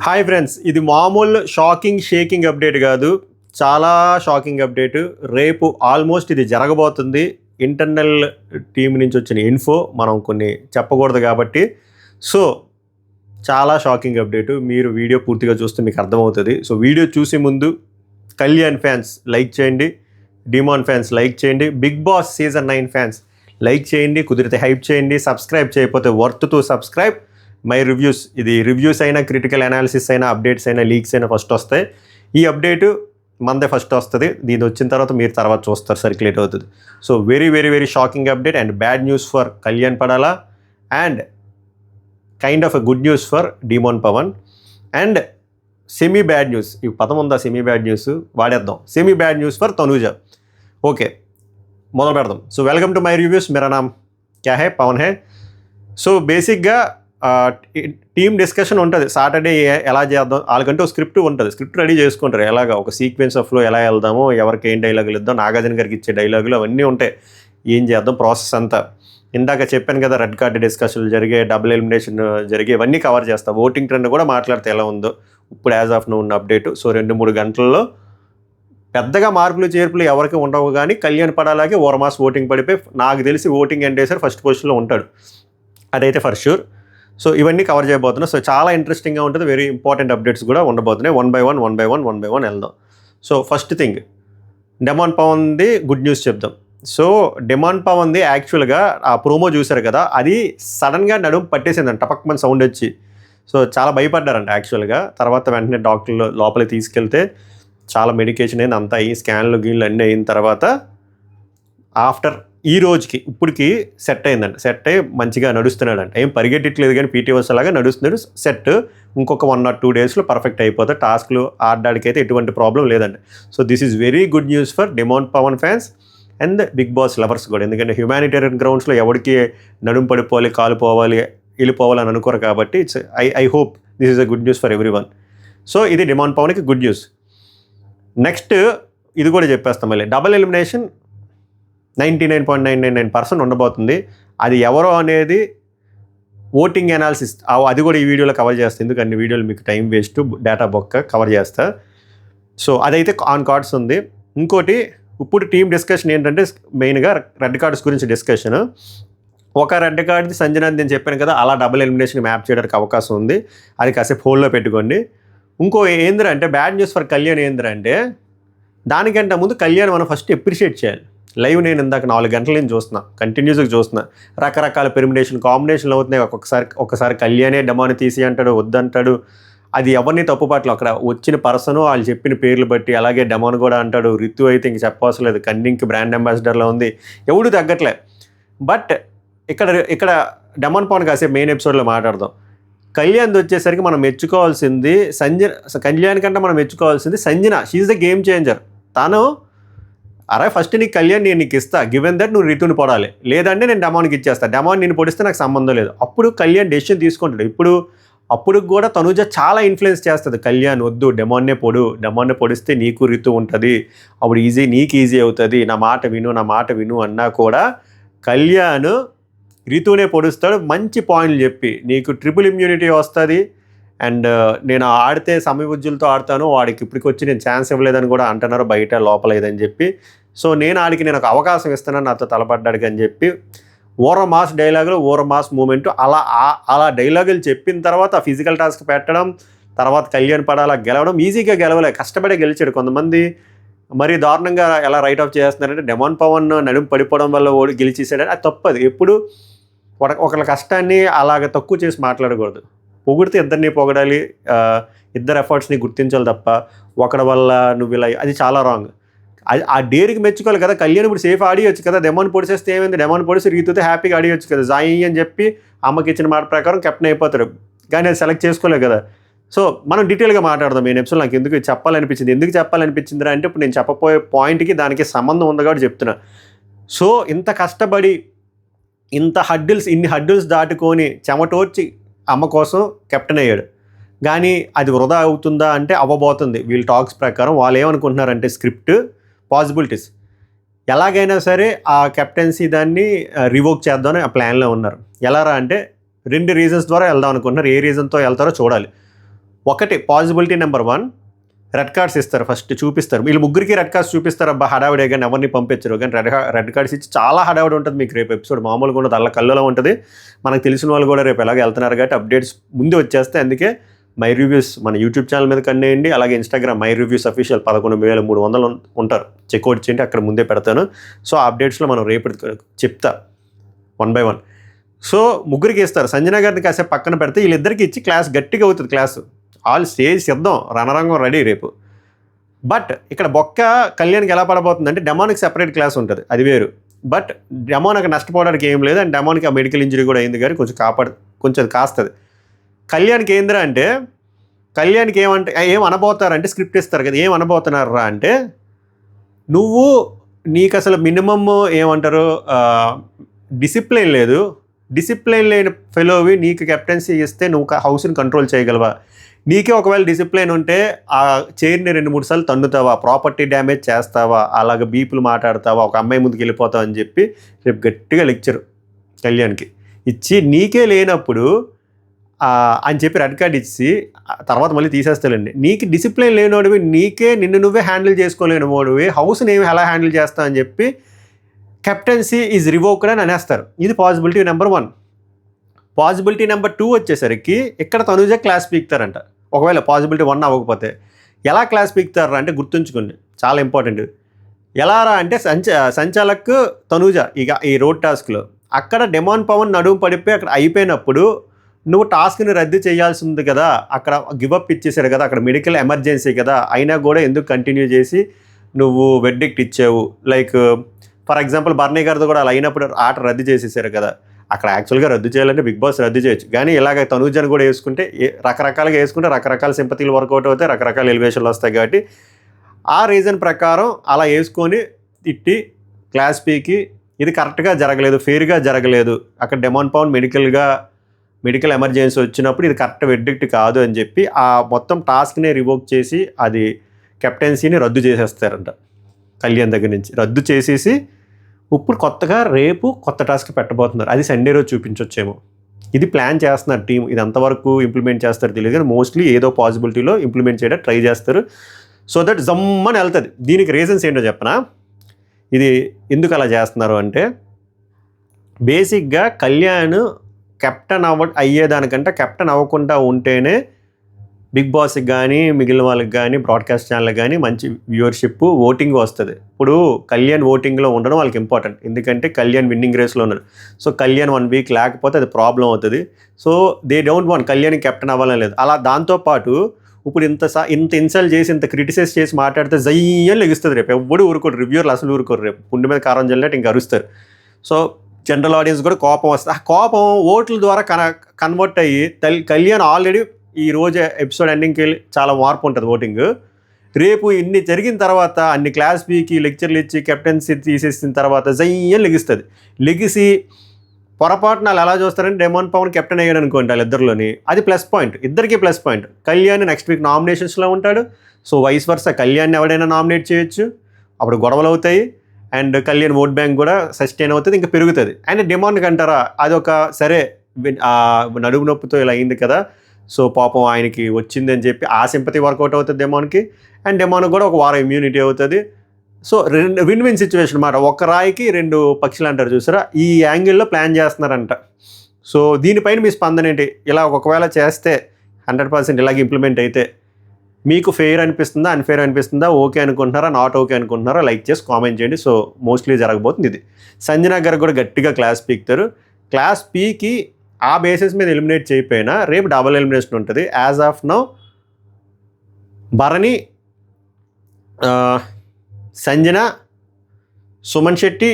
Hi friends, ఇది మామూలు shaking update కాదు, చాలా షాకింగ్ అప్డేట్. రేపు ఆల్మోస్ట్ ఇది జరగబోతుంది. ఇంటర్నల్ టీం నుంచి వచ్చిన ఇన్ఫో మనం కొన్ని చెప్పకూడదు కాబట్టి. సో చాలా షాకింగ్ అప్డేట్. మీరు వీడియో పూర్తిగా చూస్తే మీకు అర్థమవుతుంది. సో వీడియో చూసే ముందు కళ్యాణ్ ఫ్యాన్స్ లైక్ చేయండి, డిమాన్ ఫ్యాన్స్ లైక్ చేయండి, Bigg Boss season 9 fans like చేయండి, కుదిరితే హైప్ చేయండి, సబ్స్క్రైబ్ చేయకపోతే worth to subscribe. My reviews, ఇది రివ్యూస్ అయినా, క్రిటికల్ అనాలిసిస్ అయినా, అప్డేట్స్ అయినా, లీక్స్ అయినా ఫస్ట్ వస్తాయి. ఈ అప్డేటు మనదే ఫస్ట్ వస్తుంది. దీని వచ్చిన తర్వాత మీరు తర్వాత చూస్తారు, సర్క్యులేట్ అవుతుంది. So very very very shocking update and bad news for Kalyan Padala and kind of a good news for Demon Pavan and semi bad news. ఈ పదం ఉందా, సెమీ బ్యాడ్ న్యూస్ వాడేద్దాం. Semi bad news for Tanuja. Okay, మొదలు పెడదాం. So welcome to my reviews. मेरा नाम क्या है, పవన్ है. సో బేసిక్గా టీమ్ డిస్కషన్ ఉంటుంది. సాటర్డే ఎలా చేద్దాం, వాళ్ళకంటే ఒక స్క్రిప్ట్ ఉంటుంది. స్క్రిప్ట్ రెడీ చేసుకుంటారు, ఎలాగా ఒక సీక్వెన్స్ ఆఫ్లో ఎలా వెళ్దామో, ఎవరికి ఏం డైలాగులు ఇద్దాం, నాగార్జున గారికి ఇచ్చే డైలాగులు అవన్నీ ఉంటాయి. ఏం చేద్దాం ప్రాసెస్ అంతా. ఇందాక చెప్పాను కదా, రెడ్ కార్డు డిస్కషన్లు జరిగే, డబుల్ ఎలిమినేషన్ జరిగే, ఇవన్నీ కవర్ చేస్తా. ఓటింగ్ ట్రెండ్ కూడా మాట్లాడితే ఎలా ఉందో ఇప్పుడు యాజ్ ఆఫ్ నో ఉన్న అప్డేట్. సో 2-3 గంటల్లో పెద్దగా మార్పులు చేర్పులు ఎవరికి ఉండవు. కానీ కళ్యాణ్ పడాలాగే ఓరమాస్ ఓటింగ్ పడిపోయి నాకు తెలిసి ఓటింగ్ ఎండేసారి ఫస్ట్ పొజిషన్లో ఉంటాడు, అదైతే ఫర్ షూర్. సో ఇవన్నీ కవర్ చేయబోతున్నాం. సో చాలా ఇంట్రెస్టింగ్గా ఉంటుంది. వెరీ ఇంపార్టెంట్ అప్డేట్స్ కూడా ఉండబోతున్నాయి. వన్ బై వన్ వెళ్దాం. సో ఫస్ట్ థింగ్, డిమాన్ పవన్ది గుడ్ న్యూస్ చెప్దాం. సో డిమాన్ పవన్ది యాక్చువల్గా ఆ ప్రోమో చూశారు కదా, అది సడన్గా నడుము పట్టేసిందంట, టపక్మని సౌండ్ వచ్చి. సో చాలా భయపడ్డారంట యాక్చువల్గా. తర్వాత వెంటనే డాక్టర్లు లోపలికి తీసుకెళ్తే చాలా మెడికేషన్ అయింది, అంతా అయ్యి స్కాన్లు గీన్లు అన్నీ అయిన తర్వాత ఆఫ్టర్ ఈ రోజుకి ఇప్పటికి సెట్ అయిందంట. సెట్ అయ్యి మంచిగా నడుస్తున్నాడంట. ఏం పరిగెట్టట్లేదు కానీ పీటీ లాగా నడుస్తున్నాడు. సెట్ ఇంకొక 1 or 2 డేస్లో పర్ఫెక్ట్ అయిపోతుంది. టాస్క్లు ఆడడానికి అయితే ఎటువంటి ప్రాబ్లం లేదండి. So this is very good news for Demon Pavan fans and Bigg Boss lovers కూడా. ఎందుకంటే హ్యుమానిటేరియన్ గ్రౌండ్స్లో ఎవరికి నడుము పడిపోవాలి, కాలు పోవాలి, వెళ్ళిపోవాలి అని అనుకోరు కాబట్టి it's I hope this is a good news for every one. So ఇది డిమాన్ పవన్కి గుడ్ న్యూస్. నెక్స్ట్ ఇది కూడా చెప్పేస్తాం, మళ్ళీ డబుల్ ఎలిమినేషన్ 99.999% ఉండబోతుంది. అది ఎవరో అనేది ఓటింగ్ అనాలిసిస్, అది కూడా ఈ వీడియోలో కవర్ చేస్తాను. ఎందుకంటే వీడియోలు మీకు టైం వేస్ట్, డేటా బొక్క కవర్ చేస్తా. సో అదైతే ఆన్ కార్డ్స్ ఉంది. ఇంకోటి ఇప్పుడు టీమ్ డిస్కషన్ ఏంటంటే మెయిన్గా రెడ్ కార్డ్స్ గురించి డిస్కషన్. ఒక రెడ్ కార్డ్ది సంజనాథ్ నేను చెప్పాను కదా, అలా డబుల్ ఎలిమినేషన్ మ్యాప్ చేయడానికి అవకాశం ఉంది. అది కాసేపు హోల్డ్లో పెట్టుకోండి. ఇంకో ఏంద్ర అంటే బ్యాడ్ న్యూస్ ఫర్ కళ్యాణ్ ఏంద్ర అంటే, దానికంటే ముందు కళ్యాణ్ మనం ఫస్ట్ అప్రిషియేట్ చేయాలి. లైవ్ నేను ఇందాక 4 గంటల నుంచి చూస్తున్నా, కంటిన్యూస్గా చూస్తున్నా. రకరకాల పెర్మిటేషన్ కాంబినేషన్లు అవుతున్నాయి. ఒక్కొక్కసారి కళ్యాణే డెమాని తీసి అంటాడు, వద్దంటాడు. అది ఎవరిని తప్పుపట్ల, అక్కడ వచ్చిన పర్సను వాళ్ళు చెప్పిన పేర్లు బట్టి. అలాగే డెమాన్ కూడా అంటాడు. రితు అయితే ఇంక చెప్పవసరం లేదు, కన్నింగ్కి బ్రాండ్ అంబాసిడర్లో ఉంది, ఎవడు తగ్గట్లే. బట్ ఇక్కడ డెమాన్ పవన్ కాసేపు మెయిన్ ఎపిసోడ్లో మాట్లాడదాం. కళ్యాణ్ది వచ్చేసరికి మనం మెచ్చుకోవాల్సింది కళ్యాణ్ కంటే మనం మెచ్చుకోవాల్సింది Sanjana. She's the game changer. తను అరే ఫస్ట్ నీకు కళ్యాణ్ నేను నీకు ఇస్తా, గివెన్ దట్ నువ్వు రితుని పొడాలి, లేదంటే నేను డెమాన్కి ఇచ్చేస్తా, డెమాన్ నేను పొడిస్తే నాకు సంబంధం లేదు. అప్పుడు కళ్యాణ్ డెసిషన్ తీసుకుంటాడు. అప్పుడు కూడా తనుజ చాలా ఇన్ఫ్లుయెన్స్ చేస్తుంది. కళ్యాణ్ వద్దు, డెమాన్నే పొడిస్తే నీకు రితు ఉంటుంది, అప్పుడు నీకు ఈజీ అవుతుంది, నా మాట విను అన్నా కూడా కళ్యాణ్ రితునే పొడుస్తాడు. మంచి పాయింట్లు చెప్పి నీకు ట్రిపుల్ ఇమ్యూనిటీ వస్తుంది. అండ్ నేను ఆడితే సమయబుద్ధులతో ఆడతాను, వాడికి ఇప్పటికి వచ్చి నేను ఛాన్స్ ఇవ్వలేదని కూడా అంటున్నారు బయట లోపల ఇదని చెప్పి. సో నేను ఒక అవకాశం ఇస్తున్నాను, నాతో తలపడ్డాడికి అని చెప్పి ఓరమాస్ డైలాగులు, ఓరమాస్ మూమెంట్ అలా డైలాగులు చెప్పిన తర్వాత ఫిజికల్ టాస్క్ పెట్టడం, తర్వాత కళ్యాణ్ పడాలా గెలవడం. ఈజీగా గెలవలే, కష్టపడే గెలిచాడు. కొంతమంది మరీ దారుణంగా ఎలా రైట్ ఆఫ్ చేస్తున్నారంటే డిమాన్ పవన్ నడుము పడిపోవడం వల్ల ఓడి గెలిచేసాడని. అది తప్పదు. ఎప్పుడు ఒకళ్ళ కష్టాన్ని అలాగ తక్కువ చేసి మాట్లాడకూడదు. పొగిడితే ఇద్దరిని పొగడాలి, ఇద్దరు ఎఫర్ట్స్ని గుర్తించాలి తప్ప ఒకడి వల్ల నువ్వు ఇలా, అది చాలా రాంగ్. ఆ డేర్కి మెచ్చుకోవాలి కదా. కళ్యాణ్ ఇప్పుడు సేఫ్ ఆడియొచ్చు కదా, డెమాన్ పొడిసేస్తే ఏమైంది, డెమాన్ పొడిసి రీతుతో హ్యాపీగా ఆడియొచ్చు కదా, జాయి అని చెప్పి అమ్మకి ఇచ్చిన మాట ప్రకారం కెప్టెన్ అయిపోతాడు. కానీ అది సెలెక్ట్ చేసుకోలేదు కదా. సో మనం డీటెయిల్గా మాట్లాడదాం. నేను ఎపిసోడ్ నాకు ఎందుకు చెప్పాలనిపించిందిరా అంటే, ఇప్పుడు నేను చెప్పబోయే పాయింట్కి దానికి సంబంధం ఉంది కాబట్టి చెప్తున్నా. సో ఇంత కష్టపడి ఇన్ని హడ్డిల్స్ దాటుకొని చెమటోర్చి అమ్మ కోసం కెప్టెన్ అయ్యాడు. కానీ అది వృధా అవుతుందా అంటే అవ్వబోతుంది. వీళ్ళ టాక్స్ ప్రకారం వాళ్ళు ఏమనుకుంటున్నారంటే, స్క్రిప్ట్ పాసిబిలిటీస్ ఎలాగైనా సరే ఆ కెప్టెన్సీ దాన్ని రివోక్ చేద్దామని ఆ ప్లాన్లో ఉన్నారు. ఎలారా అంటే 2 రీజన్స్ ద్వారా వెళ్దాం అనుకుంటున్నారు. ఏ రీజన్తో వెళ్తారో చూడాలి. ఒకటి పాసిబిలిటీ నెంబర్ 1, రెడ్ కార్డ్స్ ఇస్తారు, ఫస్ట్ చూపిస్తారు. వీళ్ళు ముగ్గురికి రెడ్ కార్డ్స్ చూపిస్తారు. అబ్బా హడావిడే కానీ ఎవరిని పంపించరు, కానీ రెడ్ కార్డ్స్ ఇచ్చి చాలా హడావిడి ఉంటుంది మీకు రేపు ఎపిసోడ్. మామూలుగా ఉండదు, అల్ల కళ్ళలో ఉంటుంది. మనకు తెలిసిన వాళ్ళు కూడా రేపు ఎలాగ వెళ్తున్నారు కాబట్టి అప్డేట్స్ ముందు వచ్చేస్తే. అందుకే మై రివ్యూస్ మన యూట్యూబ్ ఛానల్ మీద కన్నేయండి, అలాగే ఇన్స్టాగ్రామ్ మై రివ్యూస్ అఫీషియల్ 11,300 ఉంటారు, చెక్అవుట్ చేయండి, అక్కడ ముందే పెడతాను. సో ఆ అప్డేట్స్లో మనం రేపు చెప్తా 1 by 1. సో ముగ్గురికి ఇస్తారు. సంజన గారిని కాసేపు పక్కన పెడితే వీళ్ళిద్దరికి ఇచ్చి క్లాస్ గట్టిగా అవుతుంది. క్లాసు ఆల్ స్టేజ్ సిద్ధం, రణరంగం రెడీ రేపు. బట్ ఇక్కడ బొక్క కళ్యాణ్కి ఎలా పడబోతుందంటే డెమాన్కి సెపరేట్ క్లాస్ ఉంటుంది, అది వేరు. బట్ డెమాన్కి నష్టపోవడానికి ఏం లేదు, అండ్ డెమాన్కి ఆ మెడికల్ ఇంజరీ కూడా అయింది కానీ కొంచెం అది కాస్తుంది. కళ్యాణ్కి ఏందిరా అంటే, కళ్యాణ్కి ఏం అనబోతారంటే స్క్రిప్ట్ ఇస్తారు కదా, ఏం అనబోతున్నారా అంటే, నీకు అసలు మినిమమ్ ఏమంటారు డిసిప్లిన్ లేదు, డిసిప్లిన్ లేని ఫెలోవి నీకు కెప్టెన్సీ ఇస్తే నువ్వు హౌస్ని కంట్రోల్ చేయగలవా? నీకే ఒకవేళ డిసిప్లిన్ ఉంటే ఆ చైర్ని 2-3 సార్లు తన్నుతావా, ప్రాపర్టీ డ్యామేజ్ చేస్తావా, అలాగ బీపులు మాట్లాడతావా, ఒక అమ్మాయి ముందుకు వెళ్ళిపోతావు అని చెప్పి రేపు గట్టిగా లెక్చర్ కళ్యాణ్కి ఇచ్చి, నీకే లేనప్పుడు అని చెప్పి రెడ్ కార్డ్ ఇచ్చి తర్వాత మళ్ళీ తీసేస్తానండి. నీకు డిసిప్లిన్ లేనివాడివి, నిన్ను నువ్వే హ్యాండిల్ చేసుకోలేని వాడివి హౌస్ని ఏమి ఎలా హ్యాండిల్ చేస్తావు అని చెప్పి కెప్టెన్సీ ఈజ్ రివోక్డ్ అని అనేస్తారు. ఇది పాసిబిలిటీ నెంబర్ 1. పాసిబిలిటీ నెంబర్ 2 వచ్చేసరికి ఇక్కడ తనుజ క్లాస్ పీకుతారంట. ఒకవేళ పాసిబిలిటీ 1 అవ్వకపోతే ఎలా క్లాస్ పీకుతారా అంటే గుర్తుంచుకోండి, చాలా ఇంపార్టెంట్. ఎలా రా అంటే సంచాలక్ తనుజ ఇక ఈ రోడ్ టాస్క్లో అక్కడ డెమాన్ పవన్ నడుము పడిపోయి అక్కడ అయిపోయినప్పుడు నువ్వు టాస్క్ని రద్దు చేయాల్సి ఉంది కదా, అక్కడ గివప్ ఇచ్చేసారు కదా, అక్కడ మెడికల్ ఎమర్జెన్సీ కదా, అయినా కూడా ఎందుకు కంటిన్యూ చేసి నువ్వు వెర్డిక్ట్ ఇచ్చావు. లైక్ ఫర్ ఎగ్జాంపుల్ బర్నీ గారితో కూడా అలా అయినప్పుడు ఆట రద్దు చేసేసారు కదా, అక్కడ యాక్చువల్గా రద్దు చేయాలంటే బిగ్ బాస్ రద్దు చేయొచ్చు, కానీ ఇలాగ తనూజని కూడా వేసుకుంటే రకరకాలుగా వేసుకుంటే రకరకాల సింపతీలు వర్కౌట్ అవుతాయి, రకరకాల ఎలివేషన్లు వస్తాయి. కాబట్టి ఆ రీజన్ ప్రకారం అలా వేసుకొని తిట్టి క్లాస్ పీకి ఇది కరెక్ట్గా జరగలేదు, ఫెయిర్గా జరగలేదు, అక్కడ డెమాన్ పవన్ మెడికల్ ఎమర్జెన్సీ వచ్చినప్పుడు ఇది కరెక్ట్ వెర్డిక్ట్ కాదు అని చెప్పి ఆ మొత్తం టాస్క్నే రివోక్ చేసి అది కెప్టెన్సీని రద్దు చేసేస్తారంట. కళ్యాణ్ దగ్గర నుంచి రద్దు చేసేసి ఇప్పుడు కొత్తగా రేపు కొత్త టాస్క్ పెట్టబోతున్నారు. అది సండే రోజు చూపించొచ్చేమో. ఇది ప్లాన్ చేస్తున్నారు టీం. ఇది ఎంతవరకు ఇంప్లిమెంట్ చేస్తారో తెలియదు, కానీ మోస్ట్లీ ఏదో పాసిబిలిటీలో ఇంప్లిమెంట్ చేయడం ట్రై చేస్తారు. సో దట్ జమ్మని వెళ్తుంది. దీనికి రీజన్స్ ఏంటో చెప్పనా, ఇది ఎందుకు అలా చేస్తున్నారు అంటే, బేసిక్గా కళ్యాణ్ కెప్టెన్ అయ్యేదానికంటే కెప్టెన్ అవ్వకుండా ఉంటేనే బిగ్ బాస్కి కానీ మిగిలిన వాళ్ళకి కానీ బ్రాడ్కాస్ట్ ఛానల్కి కానీ మంచి వ్యూవర్షిప్ ఓటింగ్ వస్తుంది. ఇప్పుడు కళ్యాణ్ ఓటింగ్లో ఉండడం వాళ్ళకి ఇంపార్టెంట్, ఎందుకంటే కళ్యాణ్ విన్నింగ్ రేస్లో ఉన్నారు. సో కళ్యాణ్ 1 వీక్ లేకపోతే అది ప్రాబ్లం అవుతుంది. So they don't want Kalyan captain అవ్వాలని లేదు. అలా దాంతోపాటు ఇప్పుడు ఇంత ఇన్సల్ట్ చేసి ఇంత క్రిటిసైజ్ చేసి మాట్లాడితే జయ్యని లెగుస్తుంది రేపు. ఎవడు ఊరుకోరు, రివ్యూర్లు అసలు ఊరుకోరు. రేపు పుండి మీద కారం జల్లినట్టు ఇంకా అరుస్తారు. సో జనరల్ ఆడియన్స్ కూడా కోపం వస్తుంది. ఆ కోపం ఓట్ల ద్వారా కన్వర్ట్ అయ్యి కళ్యాణ్ ఆల్రెడీ ఈ రోజు ఎపిసోడ్ ఎండింగ్కి వెళ్ళి చాలా మార్పు ఉంటుంది ఓటింగ్. రేపు ఇన్ని జరిగిన తర్వాత అన్ని క్లాస్ బీకి లెక్చర్లు ఇచ్చి కెప్టెన్సీ తీసేసిన తర్వాత జయ్యని లెగిస్తుంది. లెగిసి పొరపాటున వాళ్ళు ఎలా చూస్తారంటే డెమాన్ పవన్ కెప్టెన్ అయ్యాడు అనుకోండి వాళ్ళిద్దరిలోని, అది ప్లస్ పాయింట్, ఇద్దరికీ plus point. Kalyan next week నామినేషన్స్లో ఉంటాడు. సో వైస్ వర్సా కళ్యాణ్ ఎవడైనా నామినేట్ చేయొచ్చు, అప్పుడు గొడవలు అవుతాయి అండ్ కళ్యాణ్ ఓట్ బ్యాంక్ కూడా సస్టైన్ అవుతుంది, ఇంకా పెరుగుతుంది. అండ్ డెమాన్కి అంటారా అదొక సరే నడుము నొప్పితో ఇలా అయింది కదా, సో పాపం ఆయనకి వచ్చిందని చెప్పి ఆ సింపతి వర్కౌట్ అవుతుంది డెమాన్కి, అండ్ డెమాన్కి కూడా ఒక వారం ఇమ్యూనిటీ అవుతుంది. సో విన్ విన్ సిచ్యువేషన్ అన్నమాట. ఒక రాయికి 2 పక్షులు అంటారు చూసారా, ఈ యాంగిల్లో ప్లాన్ చేస్తున్నారంట. సో దీనిపైన మీ స్పందన ఏంటి? ఇలా ఒకవేళ చేస్తే 100% ఇలాగ ఇంప్లిమెంట్ అయితే మీకు ఫెయిర్ అనిపిస్తుందా, అన్ఫెయిర్ అనిపిస్తుందా, ఓకే అనుకుంటున్నారా, నాట్ ఓకే అనుకుంటున్నారా? లైక్ చేసి కామెంట్ చేయండి. సో మోస్ట్లీ జరగబోతుంది ఇది. సంజన గారు కూడా గట్టిగా క్లాస్ పీకుతారు. క్లాస్ పీకి ఆ బేసిస్ మీద ఎలిమినేట్ చేయకపోయినా రేపు డబుల్ ఎలిమినేషన్ ఉంటుంది. As of now Bharani, Sanjana, Suman Shetty,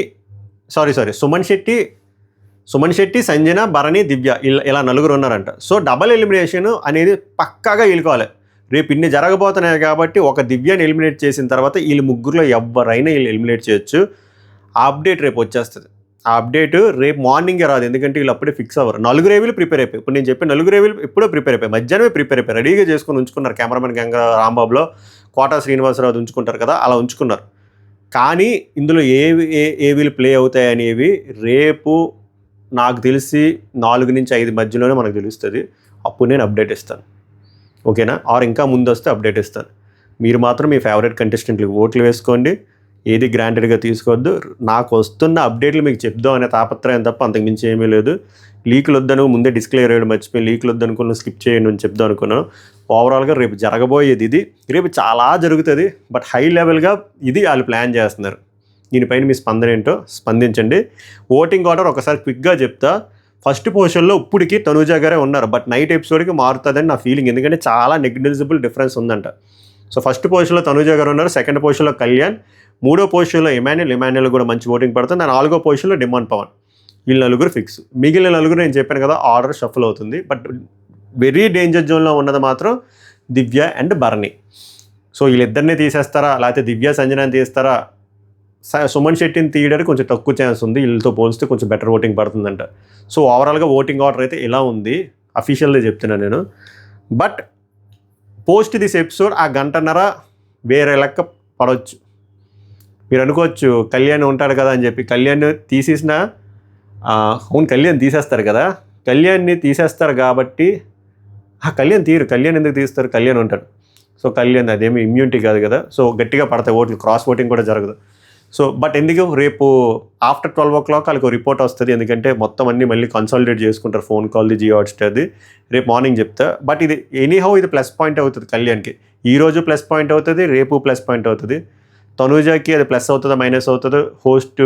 Sanjana, Bharani, Divya ఇలా 4 ఉన్నారంట. సో డబల్ ఎలిమినేషన్ అనేది పక్కాగా వీలుకోవాలి. రేపు ఇన్ని జరగబోతున్నాయి కాబట్టి ఒక దివ్యాన్ని ఎలిమినేట్ చేసిన తర్వాత వీళ్ళు ముగ్గురులో ఎవరైనా వీళ్ళు ఎలిమినేట్ చేయొచ్చు. ఆ అప్డేట్ రేపు వచ్చేస్తుంది. ఆ అప్డేట్ రేపు మార్నింగే రాదు, ఎందుకంటే వీళ్ళు అప్పుడే ఫిక్స్ అవ్వరు. 4 ఏవీలు ప్రిపేర్ అయిపోయి, ఇప్పుడు నేను చెప్పి 4 ఏవీలు ఎప్పుడో ప్రిపేర్ అయిపోయి, మధ్యాహ్నమే ప్రిపేర్ అయిపోయి రెడీగా చేసుకుని ఉంచుకున్నారు. కెమెరామెన్ గంగా రాంబాబులో కోటా శ్రీనివాసరావు ఉంచుకుంటారు కదా, అలా ఉంచుకున్నారు. కానీ ఇందులో ఏవీలు ప్లే అవుతాయి అనేవి రేపు నాకు తెలిసి 4 నుంచి 5 మధ్యలోనే మనకు తెలుస్తుంది. అప్పుడు నేను అప్డేట్ ఇస్తాను. ఓకేనా? ఆర్ ఇంకా ముందు వస్తే అప్డేట్ ఇస్తాను. మీరు మాత్రం మీ ఫేవరెట్ కంటెస్టెంట్లకు ఓట్లు వేసుకోండి, ఏది గ్రాంటెడ్గా తీసుకోవద్దు. నాకు వస్తున్న అప్డేట్లు మీకు చెప్దాం అనే తాపత్రయం తప్ప అంతకుమించి ఏమీ లేదు. లీకులు వద్దను ముందే డిస్క్లేర్ చేయడం మర్చిపోయి లీకులు వద్దనుకున్న స్కిప్ చేయండి అని చెప్దాం అనుకున్నాను. ఓవరాల్గా రేపు జరగబోయేది ఇది. రేపు చాలా జరుగుతుంది, బట్ హై లెవెల్గా ఇది వాళ్ళు ప్లాన్ చేస్తున్నారు. దీనిపైన మీ స్పందన ఏంటో స్పందించండి. ఓటింగ్ ఆర్డర్ ఒకసారి క్విక్గా చెప్తా. ఫస్ట్ పొజిషన్లో ఇప్పటికి తనూజా గారే ఉన్నారు, బట్ నైట్ ఎపిసోడ్కి మారుతుందని నా ఫీలింగ్, ఎందుకంటే చాలా నెగ్లిజిబుల్ డిఫరెన్స్ ఉందంట. సో ఫస్ట్ పొజిషన్లో తనూజా గారు ఉన్నారు, సెకండ్ పొజిషన్లో కళ్యాణ్, మూడో పొజిషన్లో ఇమాన్యుల్ కూడా మంచి ఓటింగ్ పడుతుంది, నాలుగో పొజిషన్లో డిమాండ్ పవన్. వీళ్ళు నలుగురు ఫిక్స్. మిగిలిన నలుగురు నేను చెప్పాను కదా ఆర్డర్ షఫల్ అవుతుంది, బట్ వెరీ డేంజర్ జోన్లో ఉన్నది మాత్రం దివ్య అండ్ భరణి. సో వీళ్ళిద్దరిని తీసేస్తారా, లేకపోతే దివ్య సంజనాని తీస్తారా? సుమన్ శెట్టిని తీయడానికి కొంచెం తక్కువ ఛాన్స్ ఉంది, వీళ్ళతో పోలిస్తే కొంచెం బెటర్ ఓటింగ్ పడుతుందంట. సో ఓవరాల్గా ఓటింగ్ ఆర్డర్ అయితే ఇలా ఉంది, అఫీషియల్గా చెప్తున్నాను నేను. బట్ పోస్ట్ దిస్ ఎపిసోడ్ ఆ గంటన్నర వేరే లెక్క పడవచ్చు. మీరు అనుకోవచ్చు కళ్యాణ్ ఉంటాడు కదా అని చెప్పి. కళ్యాణ్ తీసేసిన అవును కళ్యాణ్ తీసేస్తారు కదా, కళ్యాణ్ని తీసేస్తారు కాబట్టి కళ్యాణ్ తీరు. కళ్యాణ్ ఎందుకు తీస్తారు? కళ్యాణ్ ఉంటాడు. సో కళ్యాణ్ అదేమి ఇమ్యూనిటీ కాదు కదా, సో గట్టిగా పడతాయి ఓట్లు, క్రాస్ ఓటింగ్ కూడా జరగదు. సో బట్ ఎందుకు రేపు ఆఫ్టర్ 12 o'clock వాళ్ళకి రిపోర్ట్ వస్తుంది, ఎందుకంటే మొత్తం అన్నీ మళ్ళీ కన్సాలిడేట్ చేసుకుంటారు, ఫోన్ కాల్ది, జియో హాట్స్టార్ది. రేపు మార్నింగ్ చెప్తా. బట్ ఇది ఎనీహౌ ఇది ప్లస్ పాయింట్ అవుతుంది కళ్యాణ్కి. ఈరోజు ప్లస్ పాయింట్ అవుతుంది, రేపు ప్లస్ పాయింట్ అవుతుంది. తనూజాకి అది ప్లస్ అవుతుందా మైనస్ అవుతుందో హోస్ట్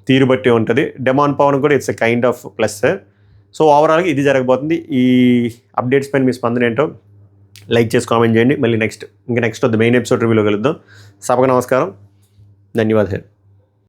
తీరు బట్టి ఉంటుంది. డిమాండ్ పవన్ కూడా it's a kind of plus. So ఓవరాల్గా ఇది జరగబోతుంది. ఈ అప్డేట్స్ పైన మీ స్పందన ఏంటో లైక్ చేసి కామెంట్ చేయండి. మళ్ళీ నెక్స్ట్ వద్దు మెయిన్ ఎపిసోడ్ రివ్యూలో కలుద్దాం. సభకు నమస్కారం, ధన్యవాదాలు.